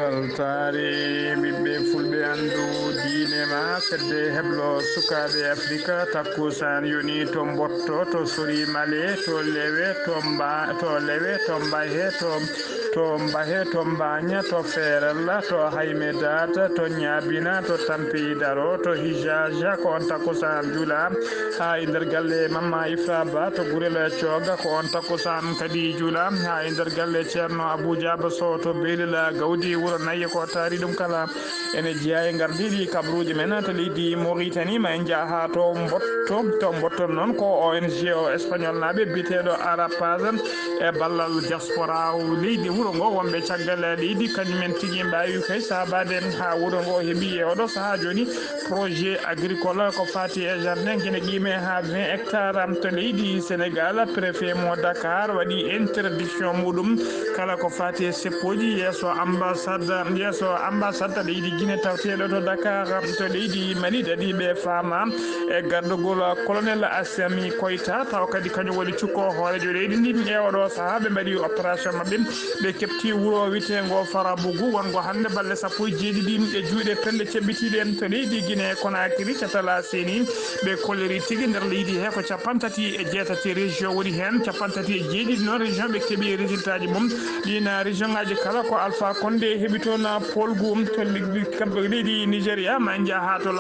weltare ɓiɓɓe fulɓe andu diine ma fedde heblo sukaɓe afrique takkusan yoni to botto to sori male to lewe to lewe to mbahe to mbahe to mbaña to ferella to hayme data to ñabina to tampi daro to hijaja ko on takkusan juula ha e nder galle mamma ifra ba to gurel cooga ko on takkusan kadi juula ha e nder galle ceerno abou diaba sow to beelila gawdi wuro nayyi ko taari ɗum kala ene jeeya e gardiɗi kabruji men to leydi Mauritanie ma en jaaha to mbotton noon ko ONG o espagnol naɓe biteɗo Arapaz e ballal diaspora leydi wuro ngo wonɓe caggal leydi kañumen tigui mbawi kay sahabade ha wuro ngo heeɓi e oɗo saaha joni projet agricole ko fati e jardin kene qime ha 20 hectares to leydi Sénégal préfet mo Dakar waɗi interdiction muɗum kala ko fati e seppoji yesso ambassade leydi Guinée tawteɗo to Dakar to leydi Mali dadi ɓe faama e gardugol colonel Assimi Koita taw kadi kañum woni cukko hoorejo leydi ndi e oɗo saaha ɓe mbaɗi opération mabɓe ɓe kepti wuuro witego Farabougou wongo hande balɗe 17 e juuɗe pelle ceɓɓitiɗe to leydi Guinée Conakry catala seni ɓe koleri tigui nder leydi he ko 36 région woni hen 37 noon région ɓe keeɓi résultat ji mum ɗina région ngaji kala ko Alpha Condé heeɓi toon polgu to leydi Nigéria ma jaaha to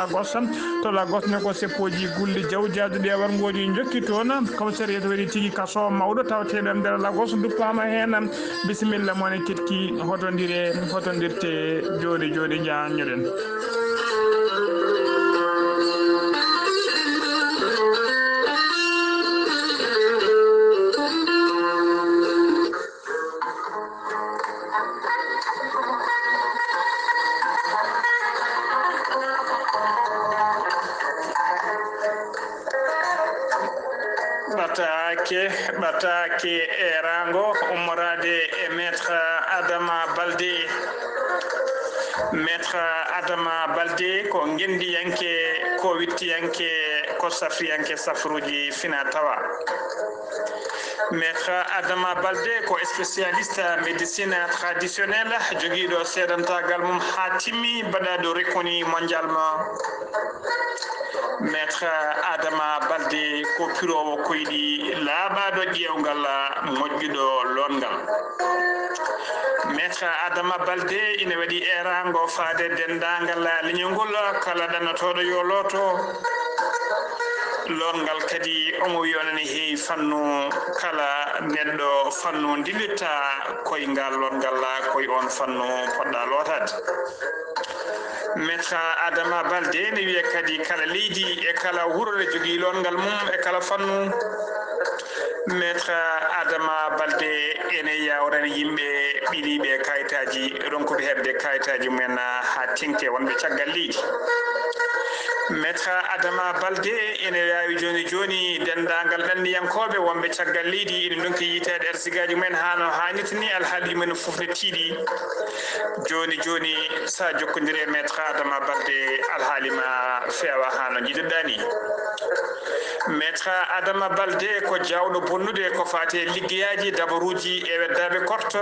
Lagos ne ko seppoji gulli jawjaji ɗe wargoji jokki toon commissariat waɗi tigui kaso mawɗo tawateɗo nder Lagos duppama hen bisimilla mone ketki hotodirte joni jañoɗen ɓatake e rango ummorade e maître Adama Baldé ko gendiyanke ko wittiyanke ko safriyanke safruji fina tawa maître Adama Baldé ko spécialiste médecine traditionnelle joguiɗo seedantagal mum ha timmi baɗaɗo reconi mondialement maître Adama Baldé ko pirowo koyɗi laaɓaɗo ƴewgal moƴƴuɗo longal maître Adama Baldé ina waɗi erango faade dendagal leñolngol kala ɗannotoɗo yo looto longal kadi omo wi onene heewi fannu kala neɗɗo fannu dillitta koyngal longal koye on fannu poɗɗa lootade maître Adama Baldé ne wiya kadi kala leydi e kala wuuro ne jogui longal mum e kala fannu maître Adama Baldé ene yawrani yimɓe ɓiɗiɓe kayitaji ronkuɓe hebde kayitaji mumen ha tengte wonɓe caggal leydi maître Adama Baldé ene yawi joni dendagal ɗanniyankoɓe wonɓe caggal leydi ene donki yitede arsigaji mumen hano hannirta ni alhaali mumen foof ne tiiɗi joni sa jokkodiri e maître Adama Baldé alhaalima feewa hano jiɗirɗa ni maître Adama Baldé ko jawɗo bonnude ko fate liggeyaji dabaruji e weddaɓe korto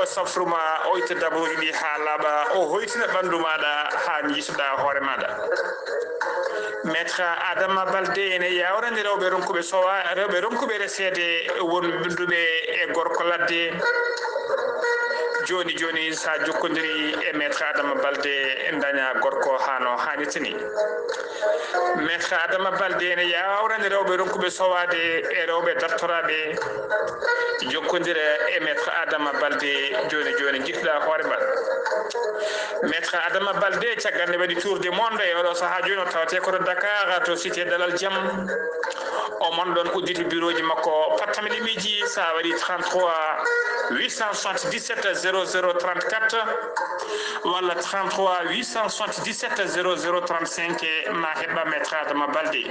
o safruma o itta dabaruji ɗi ha laaɓa o hoytina ɓandu maɗa ha jiituɗa hoore maɗa maître Adama Baldé ene yawrani rewɓe ronkuɓe resede wonduɓe e gorko ladde joni sa jokkodiri e maître Adama Baldé daña gorko hano hannirta ni maître Adama Baldé ene yawrani rewɓe ronkuɓe sowade e rewɓe dartoraɓe jokkodira e maître Adama Baldé joni jiɗɗa hoore mbaɗa maître Adama Baldé caggal nde waɗi tour du monde e oɗo saaha joni o tawate koto Dakar to cité Dalal Jaam o mon ɗon udditi bureau ji makko pattami ɗimiji sa waɗi 33 877 0034 walla 33 877 0035 ma heɓɓa maître Adama Baldé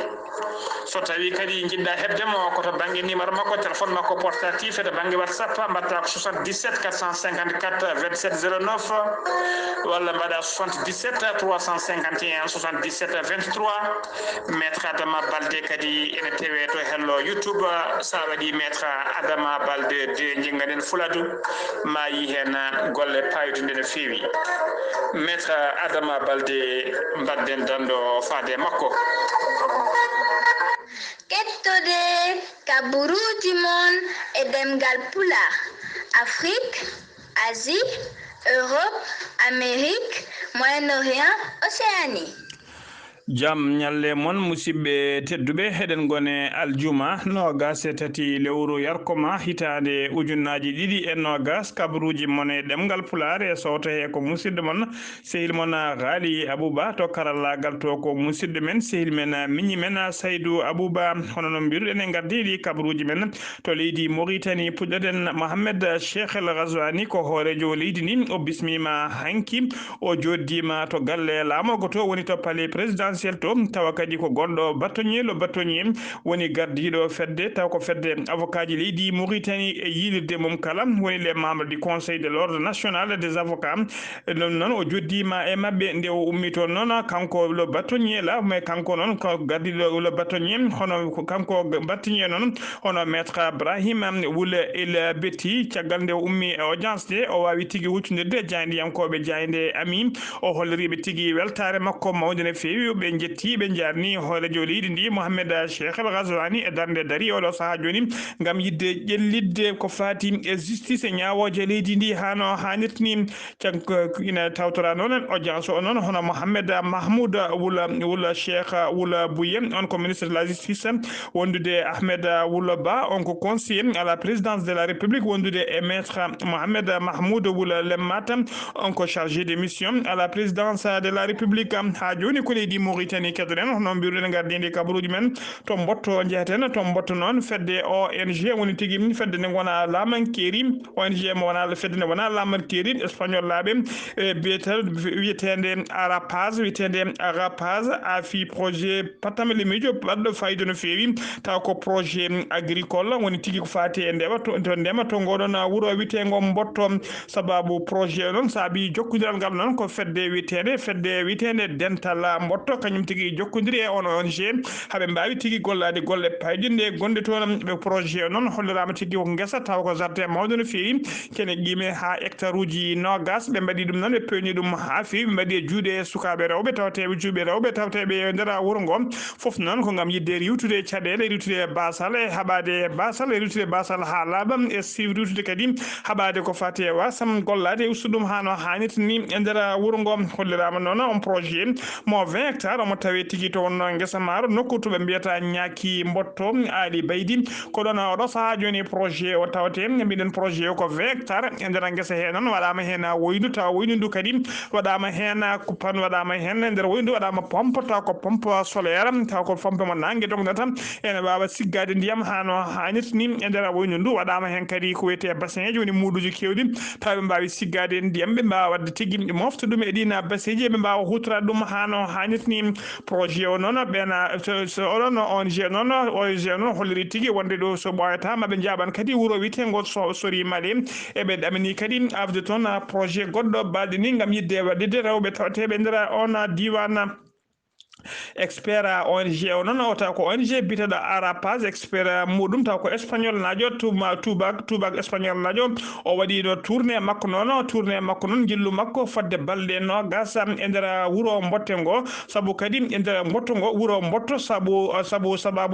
so tawi kadi jiɗɗa hebdemo koto banggue numéro makko téléphone makko portatif e to banggue WhatsApp mbatta ko 77 454 27 09 walla mbaɗa 77 351 77 23 maître Adama Baldé kadi ene tewe to hello YouTube sa waɗi maître Adama Baldé de jiggaɗen Fula kadu ma yi hen golle paydude no fewi maître Adama Balde mbadden dando faade makko kettode kaburuji mon e demgal pulaar Afrique, Asie, Europe, Amérique, Moyen-Orient, Océanie. jam nyalle mon musibbe tedduɓe heɗen gone aljuma nogas e tati lewru yarkoma hitande ujunnaji ɗiɗi e nogas kabaruji mon e ɗemgal pulaar e sowto he ko musidɗo mon sehil mon Ghali Abouba to karallagal to ko musidɗo men sehil men miñi men Saydou Abouba hono no mbiruɗen e gardiɗi kabaruji men to leydi Mauritanie puɗɗoɗen Mohamed Cheikh El Ghazouani ko hoorejo leydi ni o bismima hanki o joddima to galle lamogo to woni to palais présidentiel to tawa kadi ko gonɗo bâtonnier woni gardiɗo fedde taw ko fedde avocat ji leydi Mauritanie e yilirde mum kala woni les membres du conseil de l'ordre national des avocats non o joddima e mabɓe nde o ummi toon noon kanko le bâtonnier la mais kanko noon ko gardiɗo le bâtonnier hono kanko bâtonnier noon hono maître Brahim Wule El Betti caggal nde o ummi e audience de o wawi tigui huccodirde jaydiyankoɓe jayde ami o holliriɓe tigui weltare makko mawde no fewi ɓe jetti ɓe jarni hoorejo leydi ndi Mohamed Cheikh El Ghazouani e darde dari oɗo saaha joni gam yidde ƴellidde ko fati e justice e ñawoje leydi ndi hano hannirtini canko ina tawtora noon audience o noon hono Mohamed Mahmoud Wula Cheikh Wula Bouye on ko ministre de la justice wondude Ahmed Wula Ba on ko conseiller à la présidence de la République wondude e maître Mohamed Mahmoud Wula Lemmat on ko chargé de mission à la présidence de la République ha joni ko leydi Mauritanie kedoɗen hono mbiruɗen gardidi kabaruji men to mbotto jeeten to mbotto noon fedde ONG woni tigui fedde nde gona lamankeri ONG mo wona fedde nde wona lamankeri espagnol laaɓe wiyetede Arapaz a fi projet patamele mijo baɗɗo fayida no fewi taw ko projet agricole woni tigui ko fati e ndewa to ndema to ngoɗon wuuro witego mbotto sababu projet noon saabi jokkodiral ngal noon ko fedde witede dental mbotto kañum tigui jokkodiri e on ONG haaɓe mbawi tigui gollade golle payɗinde gonde toon ɓe projet noon hollirama tigui ko guesa taw ko jardin mawde no fewi kene qime ha hectare uji nogas ɓe mbaɗi ɗum noon ɓe pewni ɗum ha fewi ɓe mbaɗi e juuɗe sukaɓe rewɓe tawteɓe juuɓe rewɓe tawteɓe e nder wuuro ngo foof noon ko gam yidde riwtude caɗele riwtude basal e haɓade basal e riwtude basal ha laaɓa e siw riwtude kadi haɓade ko fati e wasam gollade e ustu ɗum hano hannirta ni e nder wuuro ngo hollirama noon on projet mo 20 hectares omo tawi tigui to wonno guesa maaro nokku to ɓe mbiyata ñaaki mbotto aali baydi ko ɗon oɗo saaha joni projet o tawte mbiɗen projet o ko 20 hectares e nder guesa he noon waɗama hen woydu tawa woydu ndu kadi waɗama hen coupan waɗama hen e nder woydu waɗama pompe taw ko pompe solaire taw ko pompe mo nangue dogdata ene wawa siggade ndiyam hano hannirta ni e nder woydu ndu waɗama hen kadi ko wiyete bassin ji woni muuɗuji kewɗi taw ɓe mbawi siggade ndiyam ɓe mbawa wadde tigui mofta ɗum e ɗina bassin ji ɓe mbawa hutorade ɗum hano hannirta ni projet o noon ɓena oɗon ONG noon holliri tigui wonde ɗo so ɓoyata maɓe jaɓan kadi wuuro witego sori male eɓe ɗamini kadi awde toon projet goɗɗo balɗe ni gam yidde waɗide rewɓe tawateɓe nder on diwan expert ONG o noon o taw ko ONG biteɗo Arapaz expert muɗum taw ko espagnol najo tubak espagnol najo o waɗi ɗo tourné makko noon jillu makko fodde balɗe nogas e nder wuuro mbotte ngo saabu kadi e nder mbotto ngo wuuro mbotto sababu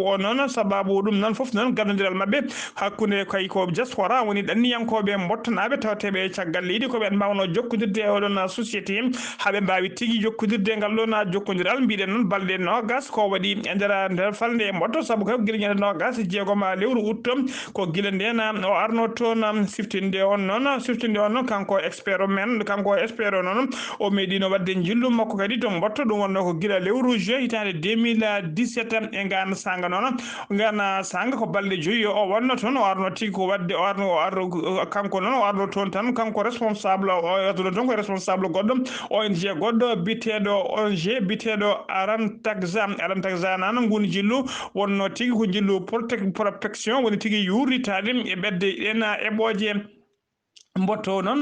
o noon sababu ɗum noon foof noon gardodiral mabɓe hakkude kay ko diaspora woni ɗanniyankoɓe mbottanaɓe tawteɓe caggal leydi koɓe mbawno jokkodirde e oɗon société haaɓe mbawi tigui jokkodirde ngal ɗon jokkodiral mbiɗen noon balɗe nogas ko waɗi e nder falde mbotto saabu kay guila ñande nogas jeegom lewru août ko guila nden o arno toon siftinde on noon kanko expert o noon o meeɗino wadde jillu makko kadi to mbotto ɗum wonno ko guila lewru juin hitande 2017 e ngana sanga noon ko balɗe joyyi o wonno toon o arno tigui ko wadde kanko noon o arno toon tan kanko responsable goɗɗo ONG goɗɗo biteɗo Aram Tagza nan ngoni jillu wonno tigui ko jillu protection woni tigui yuritade e bedde ena eɓoje mbotto noon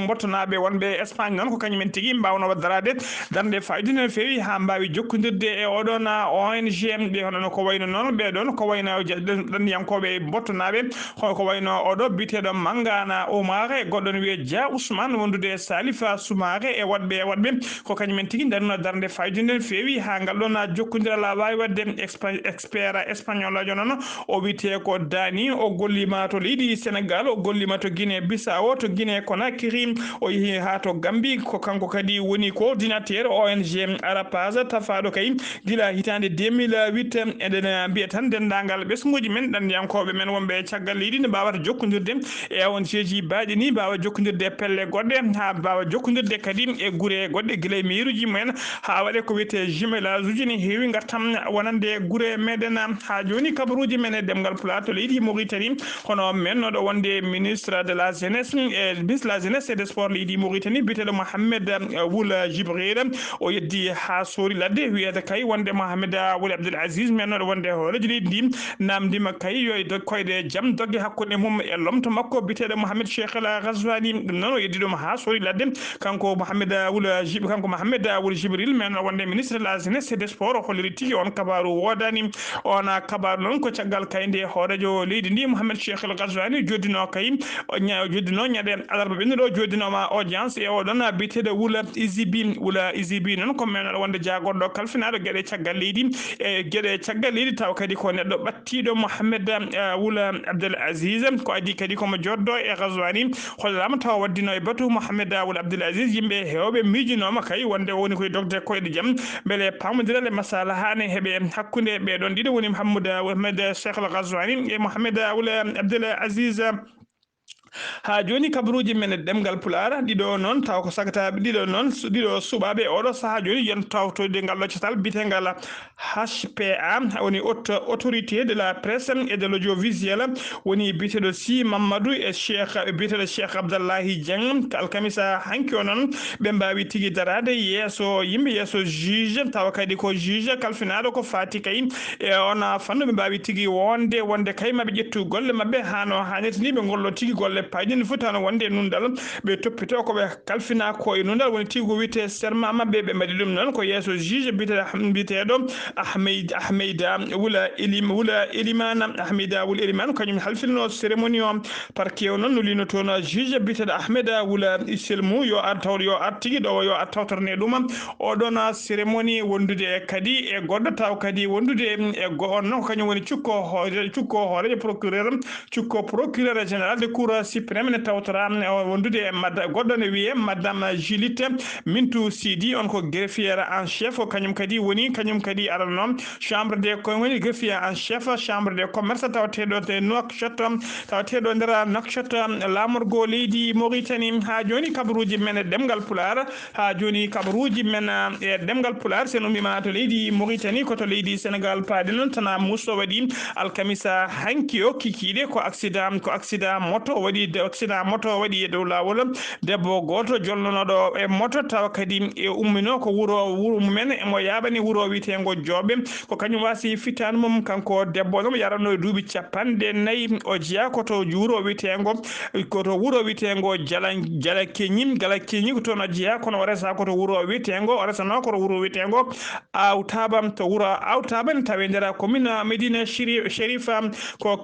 mbottonaɓe wonɓe Espagne noon ko kañumen tigui mbawno waddarade darde fayida no fewi ha mbawi jokkodirde e oɗon ONG ɓe hono ko wayno noon ɓeɗon ko wayno ɗanniyankoɓe mbottonaɓe ko wayno oɗo biteɗo Mangana Oumar e goɗɗon wiye Dia Ousmane wondude Salifa Soumaré e waɗɓe ko kañumen tigui darno darde fayida no fewi ha ngal ɗon jokkodiral wawi wadde expert espagnol ajo noon o wite ko Dani o gollima to leydi Sénégal o gollima to Guinée Bissau to Guinée Conakry o yeehi ha to Gambie ko kanko kadi woni coordinateur ONG Arapaz tafaɗo kay gila hitande 2008 eɗen mbiya tan dendagal ɓesguji men ɗandiyankoɓe men wonɓe caggal leydi ne mbawata jokkodirde e ONG ji baɗi ni mbawa jokkodirde pelle goɗɗe ha mbawa jokkodirde kadi e guure goɗɗe guila e mairuji mumen ha waɗe ko wiyete jumelage uji ne heewi gartam wonande guure meɗen ha joni kabaruji men e demgal pulaar to leydi Mauritanie hono mennoɗo wonde ministre de la jeunesse ministre de la jeunesse et des sports leydi Mauritanie biteɗo Mohamed Woul Jibril o yeddi ha sori ladde wiyede kay wonde Mohamed Woul Abdel Aziz mennoɗo wonde horeji leydi ndi namdima kay yo koyde jaam dogge hakkude mum e lomto makko biteɗo Mohamed Cheikh El Ghazouani ɗum noon o yeddi ɗum ha sori ladde kanko Mohamed Woul Jibril mennoɗo wonde ministre de la jeunesse et des sports o holliri tigui on kabaru wodani on kabaru noon ko caggal kayde horejo leydi ndi Mohamed Cheikh El Ghazouani joddino kay joddino ñande alarba ɓennuɗo joddinoma audience e oɗon biteɗo Woul Izibi noon ko mennoɗo wonde jagoɗɗo kalfinaɗo gueɗe caggal leydi e gueɗe caggal leydi taw kadi ko neɗɗo ɓattiɗo Mohamed Woul Abdel Aziz ko adi kadi komo joddo e Ghazouani hollama taw waddino e batu Mohamed Woul Abdel Aziz yimɓe hewɓe mijinoma kay wonde woni koye dogde koyɗe jaam beele pamodiral e masala hane heeɓe hakkude ɓeɗon ɗiɗo woni Mohamed Cheikh El Ghazouani e Mohamed Woul Abdel Aziz ha joni kabaruji men e ɗemgal Pulaar ɗiɗo noon taw ko sagataɓe ɗiɗo suɓaɓe oɗo saaha joni yen tawtoyde ngal ɗoccatal bitegal HPA woni haute autorité de la presse et de l'audiovisuel woni biteɗo Si Mamadou e biteɗo Cheikh Abdallahi Dieng alkamisa hanki o noon ɓe mbawi tigui darade yeeso yimɓe yeeso juge tawa kadi ko juge kalfinaɗo ko fati kay e on fannu ɓe mbawi tigui wonde kay maɓe ƴettu golle mabɓe hano hannirta ni ɓe gollo tigui golle payɗini fof tan wonde nundal ɓe toppito koɓe kalfina ko e nundal woni tigui ko wiyete serment mabɓe ɓe mbaɗi ɗum noon ko yeeso juge biteɗo Ahmeyda Woul Elimane kañum halfilno cérémonie o parquet o noon no lino toon juge biteɗo Ahmed Woul Selmou yo ar tigui ɗo yo ar tawtorne ɗum oɗon cérémonie wondude kadi e goɗɗo taw kadi wondude e on noon ko kañum woni cukko hoorejo procureur général de cour suprême ne tawtora wondude goɗɗo ne wiye madame Juliette Mintou Sidi on ko greffiére en chef kañum kadi arano chambre des woni greffiére en chef chambre des commerce tawateɗo te Nouakchott tawateɗo nder Nouakchott lamorgo leydi Mauritanie ha joni kabaruji men e ɗemgal Pulaar ha joni kabaruji men e ɗemgal Pulaar sen ummima to leydi Mauritanie koto leydi Sénégal paadi noon tana musso waɗi alkamisa hanki o kikiɗe ko accident moto waɗi e dow lawol debbo goto jolnonoɗo e moto tawa kadi e ummino ko wuro mumen emo yaɓani wuro witego Jooɓe ko kañum wasi fittanu mum kanko debbo nomo yaranno e duuɓi 40 o jeeya koto wuro witego jala keñi ko toon o jeeya kono o resa koto wuro witego awtaba to wuro awtaba ne tawe nder commune Médina Chérifa ko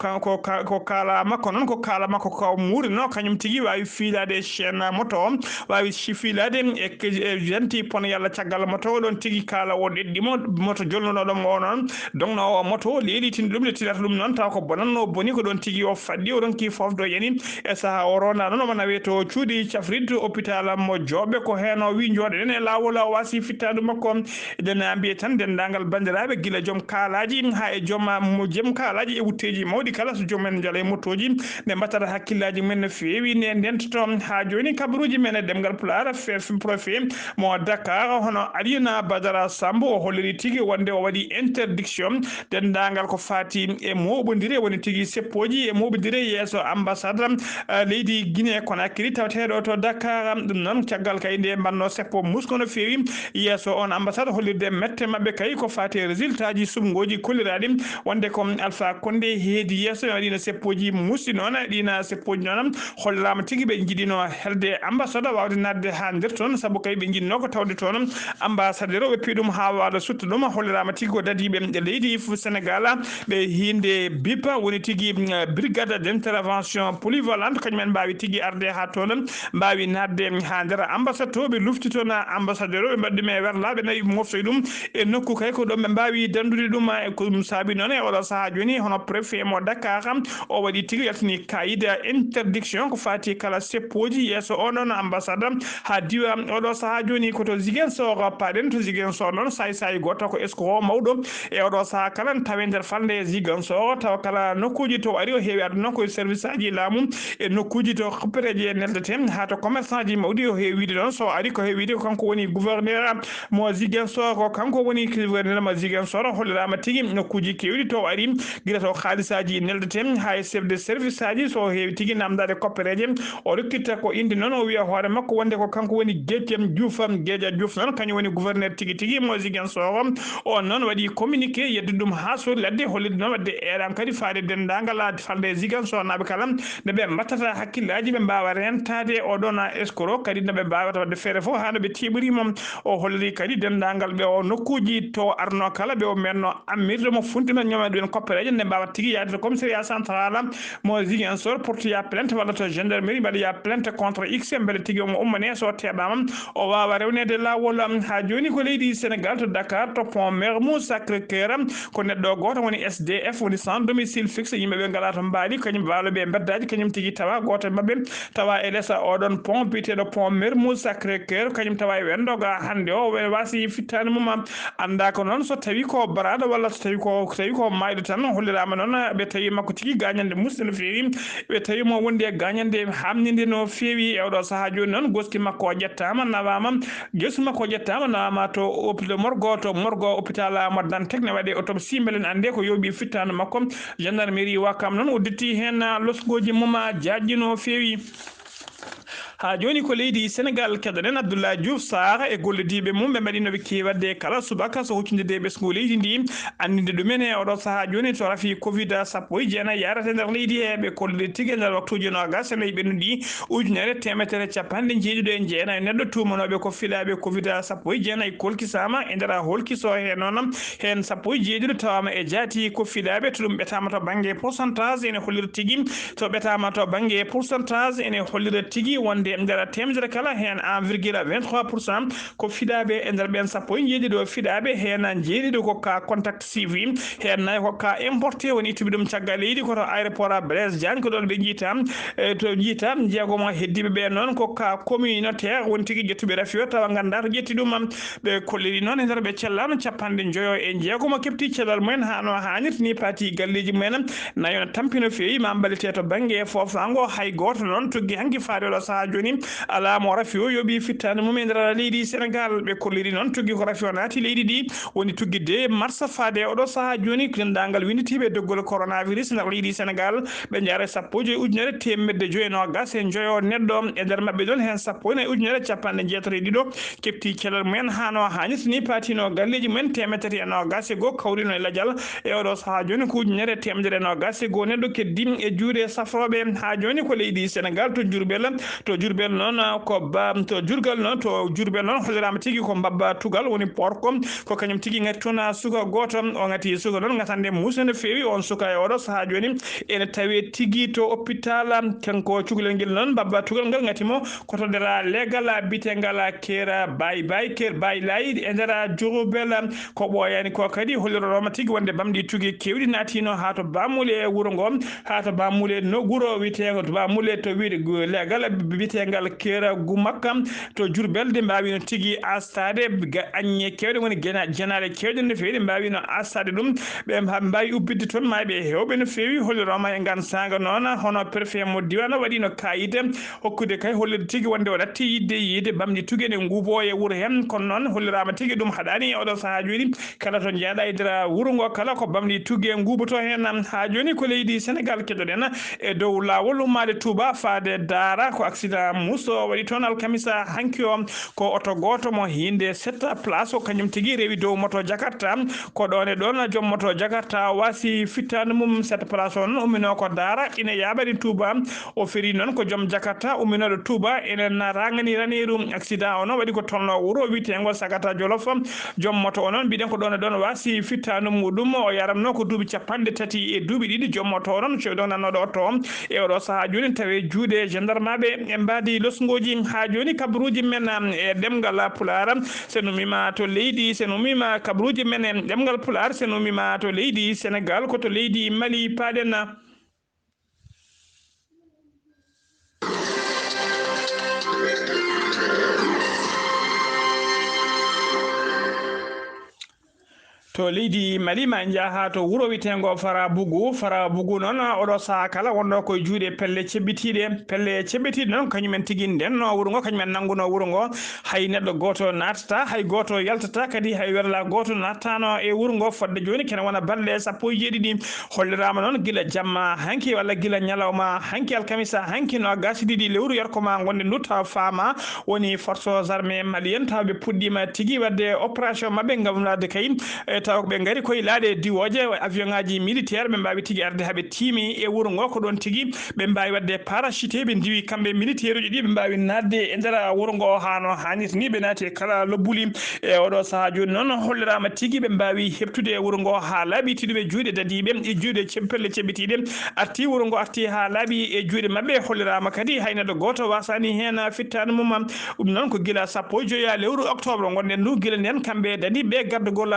kala makko noon ko kala makko ko muurino kañum tigui wawi fiilade chaîne moto o wawi fiilade e janti pon yalla caggal moto o ɗon tigui kala o ɗeɗɗimo moto jolnunoɗom o noon dongno o moto leelitini ɗum nde tilata ɗum noon taw ko bonanno boni ko ɗon tigui o fadɗi o ronki fofdo yani e saaha o ronda noon omo nawe to cuuɗi cafrid hôpital mo Jooɓe ko hen o wi jooɗoɗen e lawol o wasi fittadu makko eɗen mbiye tan dendagal bandiraɓe guila joom kaalaji ha e joom kaalaji e wutteji mawɗi kala so joomumen jaala e motoji nde mbattata hakkillaji men no fewi nde ndentoto ha joni kabaruji men e ɗemgal Pulaar préfet mo Dakar hono Aliouna Badara Samb o holliri tigui wonde o waɗi interdiction dendagal ko fati e moɓodiri woni tigui seppoji e moɓodiri yeeso ambassade leydi Guinée Conakry tawateɗo to Dakar ɗum noon caggal kay nde mbanno seppo musko no fewi yeeso on ambassade hollirde mette mabɓe kay ko fati résultat ji sumgoji kolliraɗi wonde ko Alpha Condé heedi yeeso waɗino seppoji musi noon ɗina seppoji kadi noon hollama tigi ɓe jiɗino helde ambassadeur wawde nadde ha nder toon saabu kay ɓe jiɗno ko tawde toon ambassadeur o ɓe piɗum ha waɗa sutta ɗum hollirama tigi ko dadiɓe leydi Sénégal ɓe hinde bipa woni tigi brigade d'intervention polyvalente kañumen mbawi tigi arde ha toon mbawi nadde ha nder ambassade to ɓe lufti toon ambassadeur o ɓe mbaɗi ɗum e werlaɓe nayi moftoy ɗum e nokku kay ko ɗon ɓe mbawi dandude ɗum e ko ɗum saabi noon e oɗo saaha joni hono préfet mo Dakar o waɗi tigi yaltini kayide interdiction ko fati kala seppoji yesso oɗon ambassade ha diwa oɗo saaha joni koto Ziguinchor paɗen to Ziguinchor noon say goto ko escroc mawɗo e oɗo saaha kala tawe nder falde Ziguinchor tawa kala nokkuji to ari o heewi arde noon koye service aji laamu e nokkuji to hoppeteje neldete ha to commerçant ji mawɗi o heewi wiide noon so ari ko heewi wiide ko kanko woni gouverneur mo Ziguinchor ko kanko woni gouverneur mo Ziguinchor hollirama tigi nokkuji kewɗi to ari guila to haalisaji neldete ha chef de service aji so heewi tigi namdade koppereje o rokkitta ko inde noon o wiya hoore makko wonde ko kanko woni Guédiam Diouf noon kañum woni gouverneur tigi mo Ziguinchor on noon waɗi communiqué yeddi ɗum ha so ladde hollide noon wadde eran kadi faade dendagal falde Ziguinchor naɓe kala ne ɓe mbattata hakkillaji ɓe mbawa rentade oɗon escroc kadi noɓe mbawata wadde feere fof ha no ɓe tiɓirimo o holliri kadi dendagal ɓe o nokkuji to arno kala ɓe o menno ammirde mo funtumen ñomaɗo en koppereje nde mbawa tigui yaade to commissariat central mo Ziguinchor portoya plainte walla to gendarmerie mbaɗoya plainte contre x beele tigui omo ummane so teɓama o wawa rewnede lawol ha joni ko leydi Sénégal to Dakar to pont Mermoz Sacré-Cœur ko neɗɗo goto woni SDF woni sans domicile fixe yimɓeɓe ngala to mbaali kañum waloɓe beddaji kañum tigui tawa goto mabɓe tawa e lesa oɗon pont biteɗo pont Mermoz Sacré-Cœur kañum tawa e wendoga hande o wasi fittani mum anda ko noon so tawi ko barada walla so tawi ko mayɗo tan hollirama noon ɓe tawi makko tigui gagnande musde no fewi ɓe tawi mo wondi e gagnande hamnide no fewi e oɗo saaha joni noon goski makko o ƴettama nawama gesu makko o ƴettama nawama to morgo hôpital mo Dantec ne waɗe autopsie beelen ande ko yoɓi fittano makko gendarmerie Wakam noon udditti hen losgoji mum jaajji no fewi ha joni ko leydi Sénégal keɗoɗen Abdoulaye Diouf Sarr e gollodiɓe mum ɓe mbaɗinoɓe kewadde kala subaka so huccide ɓesgu leydi ndi andinde ɗumen e oɗo saaha joni to rafi covid 19 yarate nder leydi he ɓe kollodi tigui nder waktuji nogas e nayi ɓennuɗi ujunere temetere capanɗe jeeɗiɗo e jeenayi neɗɗo tumanoɓe ko filaɓe covid 19 kolkisama e nder holkiso he noon hen 17 tawama e jaati ko filaɓe to ɗum ɓetama to banggue pourcentage ene hollira tigui to ɓetama to banggue pourcentage ene hollira tigui wonde nder temedere kala hen 1,23% ko fiɗaɓe e nder ɓen 17 fiɗaɓe hen jeeɗiɗo ko ka contact suivi hen nayi ko ka importé woni ittuɓe ɗum caggal leydi koto aéroport Blaise Diagne ko ɗon ɓe jiita to jiita jeegomo heddiɓe ɓe noon ko ka communautaire woni tigui ƴettuɓe rafi o tawa ganda to ƴetti ɗum ɓe kolliri noon e nder ɓe cellano capanɗe joyo e jeegomo kefti cellal mumen ha no hannirta ni paati galleji mumen nayi no tampino fewi ma mbalite to banggue fofango hay goto noon togui hanki faade oɗo saaha joni ala mo rafi o yoɓi fittane mum e nder leydi Sénégal ɓe kolliri noon togui ko rafi o naati leydi ɗi woni togui 2 mars faade oɗo saaha joni dendagal winditiɓe doggol coronavirus nder leydi Sénégal ɓe jaare 1,9 e joyo neɗɗo e nder mabɓe ɗon hen 1,9 kefti cellal mumen hano hannirta ni patino galleji mumen 120 kawrino e ladial e oɗo saaha joni ko 120 neɗɗo keddi e juuɗe safroɓe ha joni ko leydi Sénégal to Diourbel noon ko to Diourbel noon hollirama tigui ko mbabba tugal woni porko ko kañum tigui ngati toon suka goto o ngati suka noon ngatande musa no fewi on suka e oɗo saaha joni ene tawi tigui to hôpital kanko cukalel nguel noon mbabba tugal ngal ngatimo koto nder legal bitegal kera bay lay e nder Diourbel ko ɓoyani ko kadi holliroroma tigui wonde bamɗi tugui kewɗi natino ha to bamule wuro ngo ha to bamule no guuro witego to bamule to wiide legal bitegal kera gumakam to Diourbel de mbawino tigui astade agne kewɗe woni janare kewɗe no fewi ɗe mbawino astade ɗum ɓe mbawi ubbidde toon maɓe hewɓe no fewi holliroma e gansaga noon hono préfet mo diwan waɗino kayite hokkude kay hollirde tigui wonde o ɗatti yidde bamɗi tugui ene nguubo e wuuro hen kono noon hollirama tigui ɗum haɗani e oɗo saaha joni kala to jeeɗa e nder wuuro ngo kala ko bamɗi tugui e nguuboto hen ha joni ko leydi Sénégal keɗoɗen e dow lawol ummade Touba faade Dara ko accident Abdallah Mousso waɗi toon alkamisa hanki o ko oto goto mo hinde 7 place o kañum tigui rewi dow moto Jakarta ko ɗon e ɗon joom moto Jakarta wasi fittade mum 7 place o noon ummino ko Dara ina yaɓani Touba o feri noon ko joom Jakarta umminoɗo Touba enen ragani raniru accident o noon waɗi ko tonno wuuro witego Sagata Jolof joom moto o noon mbiɗen ko ɗon e ɗon wasi fittade muɗum o yaranno ko duuɓi 32 joom moto o noon so ɗon nannoɗo oto e oɗo saaha joni tawi juuɗe gendarmeɓe e mbadi losgoji ha joni kabaruji men e ɗemgal Pular sen umima to leydi sen umima kabaruji men e ɗemgal Pular sen umima to leydi Sénégal ko to leydi Mali paɗen to leydi Mali ma jaaha to wuro witengo Farabougou noon oɗo saaha kala wonɗo koye juuɗe pelle ceɓɓitiɗe noon kañumen tigui ndenno wuuro ngo kañumen nangguno wuuro ngo hay neɗɗo goto natata hay goto yaltata kadi hay werla goto nattano e wuuro ngo fodde joni kene wona balɗe 17 hollirama noon guila jamma hanki walla guila ñalawma hanki alkamisa hanki no gasiɗiɗi lewru yarkoma gonde dutta fama woni forces armées malien tawɓe puɗɗima tigui wadde opération mabɓe gam wadde kay taw ɓe gari koye laaɗe diwoje avion ngaji militaire ɓe mbawi tigui arde haaɓe tiimi e wuuro ngo ko ɗon tigui ɓe mbawi wadde parachuté ɓe diwi kamɓe militaire uji ɗi ɓe mbawi nadde e nder wuuro ngo hano hannirta ni ɓe naati kala lobbuli e oɗo saaha joni noon hollirama tigui ɓe mbawi heptude wuuro ngo ha laaɓi tiɗuɓe juuɗe dadiɓe e juuɗe pelle ceɓɓitiɗe arti wuuro ngo arti ha laaɓi e juuɗe mabɓe hollirama kadi hay neɗɗo goto wasani hen fittade mum ɗum noon ko guila 15 lewru octobre gonɗen ndu guila nden kamɓe dadiɓe gardugol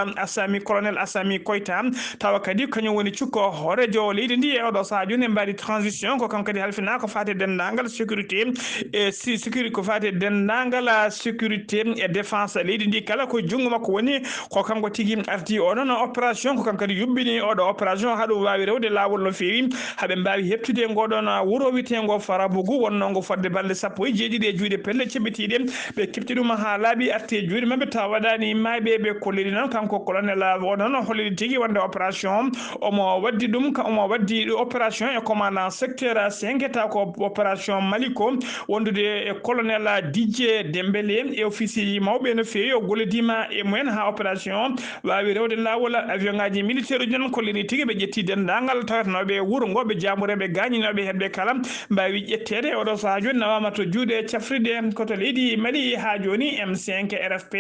colonel Assami Koita tawa kadi kañum woni cukko horejo leydi ndi e oɗo saaha joni mbaɗi transition ko kam kadi halfina ko fate dendagal sécurité e sécurité ko fate dendagal sécurité e défense leydi ndi kala ko jungo makko woni ko kanko tigui arti oɗon opération ko kam kadi yubbini oɗo opération haɗum wawi rewde lawol no fewi haaɓe mbawi heptude ngoɗon wuuro witengo Farabougou wonno ngo fodde balɗe 17 e juuɗe pelle ceɓɓitiɗe ɓe kepti ɗum ha laaɓi arti e juuɗe mabɓe tawa waɗani mayɓe ɓe kolliri noon kanko colonel oɗon holliri tigui wonde opération omo waddi ɗum omo waddi opération e commandant secteur 5 taw ko opération Maliko wondude e colonel Didier Dembélé e officier mawɓe no fewi o gollidima e mumen ha opération wawi rewde lawol avion ngaji militaire uji noon kolliri tigui ɓe ƴetti dendagal tawatanoɓe wuuro ngo ɓe jamureɓe gañinoɓe heɓɓe kala mbawi ƴettede oɗo saaha joni nawama to juuɗe cafrirde koto leydi Mali ha joni M5 RFP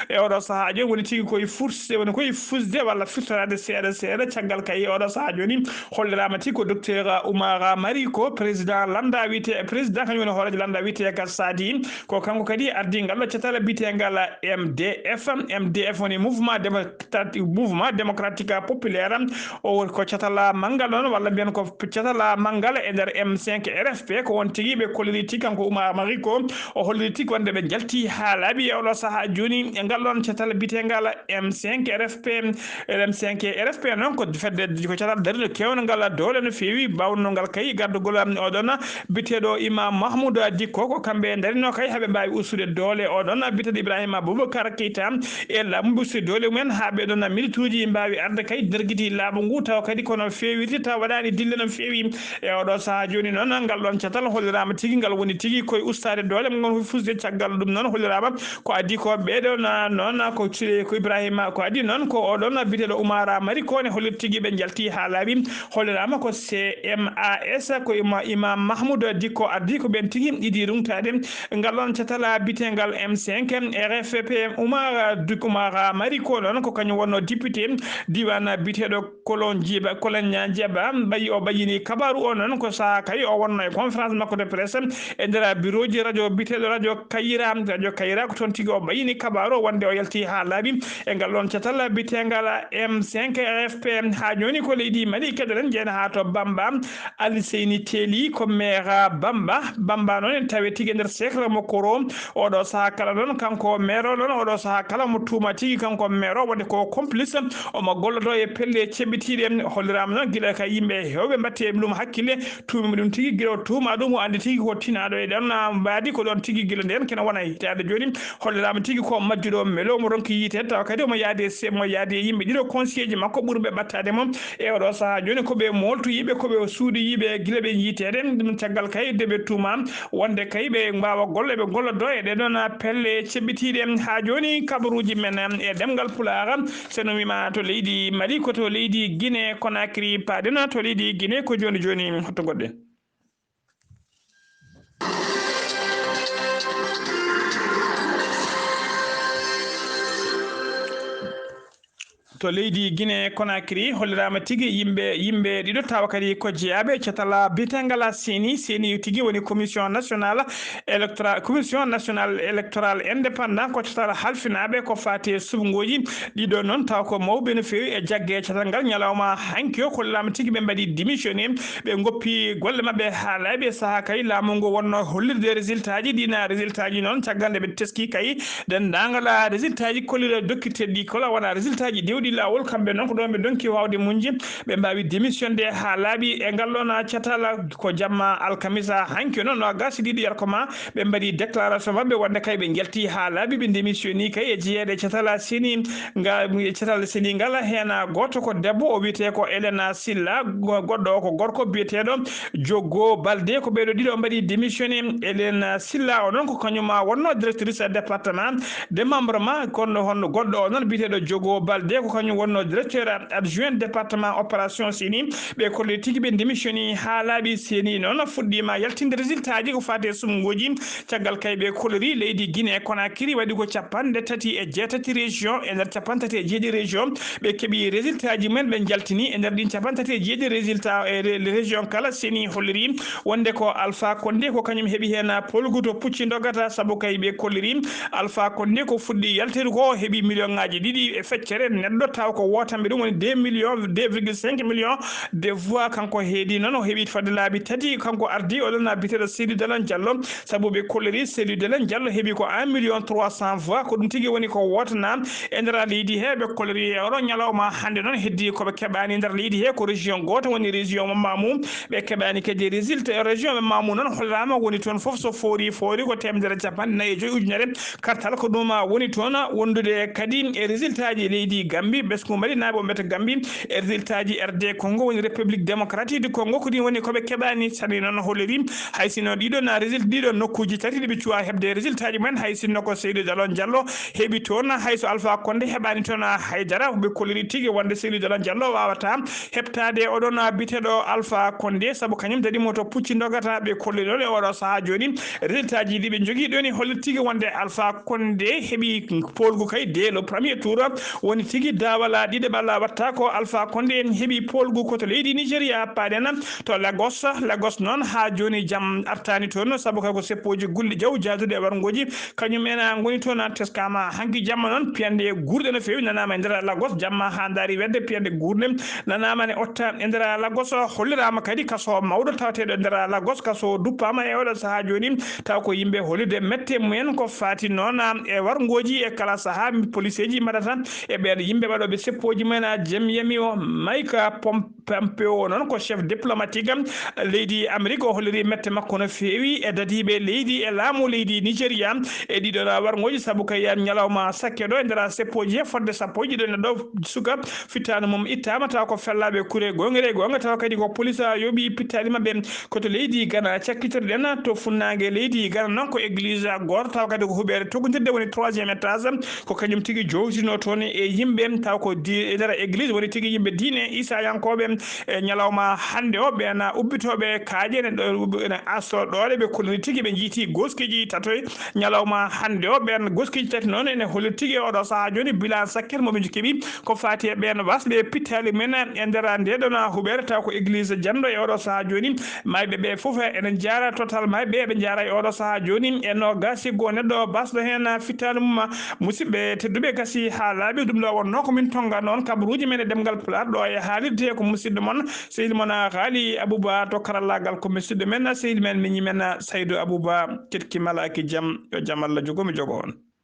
e oɗo saaha joni woni tigui koye fusde walla firtorade seeɗa caggal kay oɗo saaha joni hollirama tigui ko docteur Oumar Mariko président landa wiyete président kañum woni hoorejo landa wiyete Sadi ko kanko kadi ardi ngal cetal bitegal MDF woni mouvement démocratique populaire o ko cetal manggal noon walla mbiyen ko cetal manggal e nder M5 RFP ko won tigui ɓe kolliri tigui kanko Oumar Mariko o holliri tigui wonde ɓe jalti ha laaɓi e oɗo saaha joni e ngal ɗon cetal bitegal M5 RFP noon ko fedde ko catal darde kewnagal dole no fewi bawnogal kay gardugol oɗon biteɗo Imam Mahmoud Dikko ko kamɓe darino kay haaɓe mbawi ustude dole oɗon biteɗo Ibrahima Boubacar Keita e laamu ustude dole mumen ha ɓeɗon milituji mbawi arde kay derguiti laamu ngu taw kadi kono fewirti taw waɗani dille no fewi e oɗo saaha joni noon ngal ɗon catal hollirama tigui ngal woni tigui koye ustade dole gon fusde caggal ɗum noon hollirama ko addi ko ɓeɗon noon ko Ibrahima ko addi noon ko oɗon biteɗo Oumar Mariko ne hollir tigui ɓe jalti ha laaɓi hollirama ko CMAS ko Imam Mahmoud Dikko ardi ko ɓen tigui ɗiɗi rungtade ngal ɗon catala bitegal M5 RFP Oumar Mariko noon ko kañum wonno député diwan biteɗo Kolon Djiba ɓayi o ɓayini kabaru o noon ko saaha kay o wonno e conférence makko de presse e nder bureau ji radio biteɗo radio Kayra ko toon tigui o ɓayini kabaru o wonde o yalti ha laaɓi e ngal ɗon catal bitegal M5 RFP ha joni ko leydi Mali keɗoɗen jeena ha to Bamba Ali Seyni Teli ko maire Bamba noon en tawi tigui nder siècle mo koro oɗo saaha kala noon kanko maire o noon oɗo saaha kala mo tuuma tigui kanko maire o wonde ko complice omo gollodo e pelle ceɓɓitiɗe hollirama noon guila ka yimɓe hewɓe mbatte ɗum hakkille tuumimi ɗum tigui guila o tuuma ɗum o andi tigui ko tinaɗo e ɗon mbadi ko ɗon tigui guila nden kene wona hitade joni hollirama tigui ko majjuɗo melo mo ronki yitede taw kadi omo yaade yaade yimɓe ɗiɗo conseiller makko ɓurɓe battade mom e oɗo saha joni koɓe moltu yiɓe koɓe suudu yiɓe guila ɓe jiitede ɗum caggal kay deɓe tuma wonde kay ɓe mbawa golle ɓe gollodo e ɗeɗon pelle ceɓɓitiɗe ha joni kabaruji men e ɗemgal pulara seno wima to leydi Mali ko to leydi Guinée Conakry paɗena to leydi Guinée ko joni joni hotto goɗɗe to leydi Guinée Conakry hollirama tigi yimɓe ɗiɗo tawa kadi ko jeeyaɓe cetala bitengala seni tigi woni commission nationale électoral indépendant ko cetala halfinaɓe ko fate subgoji ɗiɗo noon taw ko mawɓe no fewi e jaggue cetal ngal ñalawma hanki o hollirama tigi ɓe mbaɗi démissionné ɓe goppi golle mabɓe ha laaɓi saaha kay laamu ngu wonno hollirde résultat ji ɗina résultat ji noon caggal nde ɓe teski kay dendagal résultat ji kollira dokkirteɗi ɗi kola wona résultat ji dewɗi lawol kamɓe noon ko ɗon ɓe donki wawde munji ɓe mbawi démissionde ha laaɓi e ngal ɗon catala ko jamma alkamisa hanki noon no gasi ɗiɗi yarkoma ɓe mbaɗi déclaration mabɓe wonde kay ɓe jelti ha laaɓi ɓe démissionni kay e jeeyede catala seni catala seni ngal hen goto ko debbo o wiyete ko Elena Silla goɗɗo o ko gorko biyeteɗo Diogo Baldé ko ɓeɗo ɗiɗo mbaɗi démissionné Elena Silla o noon ko kañuma wonno directrice département démembrement kono honno goɗɗo o noon biyeteɗo Diogo Baldé ko kañum wonno directeur adjoint département opération seni ɓe kolli tigui ɓe démissionni ha laaɓi seni noon fuɗɗima yaltinde résultat ji ko fate sumgoji caggal kay ɓe kolori leydi Guinée Conakry waɗi ko 38 région e nder 37 région ɓe keeɓi résultat ji mumen ɓe jaltini e nder ɗin 37 résultat e région kala seni holliri wonde ko Alpha Condé ko kañum heeɓi hen polgu to pucci dogata saabu kay ɓe kolliri Alpha Condé ko fuɗɗi yaltede ko heeɓi million ngaji ɗiɗi e feccere neɗɗo taw ko wotamɓe ɗum woni 2,5 millions de voix kanko heedi noon o heeɓi fadde laabi tati kanko ardi oɗon biteɗo Seydou Dalein Diallo saabu ɓe kolleri Seydou Dalein Diallo heeɓi ko 1,300,000 voix ko ɗum tigui woni ko wotana e nder leydi he ɓe kolleri oɗo ñalawma hande noon heddi koɓe keɓani nder leydi he ko région goto woni région Mamou ɓe keɓani kadi résultat région Mamou noon hollirama woni toon foof so foori ko 1,4 ujunere kartal ko ɗum woni toon wondude kadi e résultat ji leydi Gambie ɓesgu mbaɗi naɓe o mbiyata Gambie e résultat ji RD Congo woni république démocratique du Congo ko ɗin woni koɓe keɓani sani noon holliri hay sinno ɗiɗon résultat ɗiɗon nokkuji tati ɗiɓe cuwa hebde résultat ji mumen hay sinno ko Seydou Dalein Diallo heeɓi toon hayso Alpha Condé heɓani toon haydara ɓe kolliri tigui wonde Seydou Dalein Diallo wawata heɓtade oɗon biteɗo Alpha Condé saabu kañum daɗimo to pucci dogata ɓe kolliri ɗon e oɗo saaha joni résultat ji ɗi ɓe jogui ɗoni holli tigui wonde Alpha Condé heeɓi polgu kay dès le premier tour woni tigui dawala ɗiɗaɓal watta ko Alpha Condé heeɓi polgu koto leydi Nigéria paɗen to Lagos noon ha joni jaam artani toon saabu kay ko seppoji gulɗi jaw jaduɗe e wargoji kañum en goni toon teskama hanki jamma noon piyande gurde no fewi nanama e nder Lagos jamma ha daari wedde piyande gurde nanama ne otta e nder Lagos hollirama kadi kaso mawɗo tawateɗo e nder Lagos kaso duppama e oɗo saaha joni taw ko yimɓe hollirde mette mumen ko fati noon e wargoji e kala saaha police ji mbaɗata e ɓeɗo yimɓe waɗoɓe seppoji mumen Jim Yemi o Mike Pompeo noon ko chef diplomatique leydi Amérique o holliri mette makko no fewi e dadiɓe leydi e laamu leydi Nigéria e ɗiɗon wargoji saabu kay ñalawma sakke ɗo e nder seppoji he fodde sappo e ɗiɗo neɗɗo suka fittano mum ittama taw ko fellaɓe kure gonga taw kadi ko police yooɓi pittali mabɓe koto leydi Ghana cakkitorɗen to funnague leydi Ghana noon ko église goto taw kadi ko huɓere togodirde woni 3e étage ko kañum tigui jowtino toon e yimɓe taw ko e nder église woni tigui yimɓe diine Issa yankoɓe e ñalawma hande o ɓen ubbitoɓe kaaƴe ene asto ɗoɗe ɓe kolliri tigui ɓe jiiti goskiji tatoy ñalawma hande o ɓen goskiji tati noon ene holliri tigui oɗo saaha joni bilan sakket moɓe keeɓi ko fati e ɓen wasɓe pittali men e nder ndeɗon huɓere taw ko église janɗo e oɗo saaha joni mayɓe ɓe foof ene jara total mayɓe ɓe jara e oɗo saaha joni e no gasi go neɗɗo basɗo hen fittali mum musidɓe tedduɓe gasi ha laaɓi ɗum ɗo wonno komin tonga noon kabaruji men e ɗemgal Pulaar ɗo e haalirde ko musidɗo moon sehil moon Haali Abouba to karallagal ko musidɗo men sehil men miñi men Saydou Abouba ketkimal aki jaam yo jaam Allah jogomi jogo on.